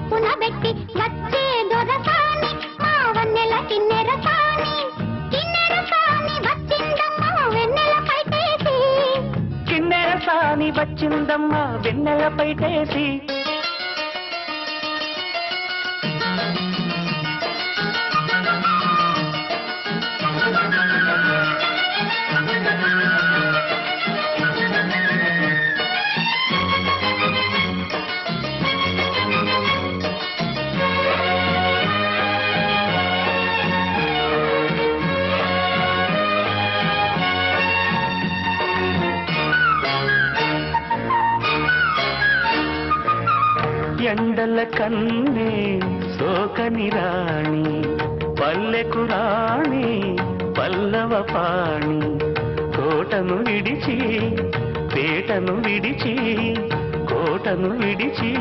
ముక్కున పెట్టి వచ్చే దొరసాని మా వన్నెల కిన్నెర సాని వచ్చిందమ్మా వెన్నెల పైటేసి కిన్నెర సాని వచ్చిందమ్మా వెన్నెల పైటేసి ఎండల కన్నే సోకని రాణి పల్లెకు రాణి పల్లవ పాణి కోటను విడిచి పేటను విడిచి కోటను విడిచి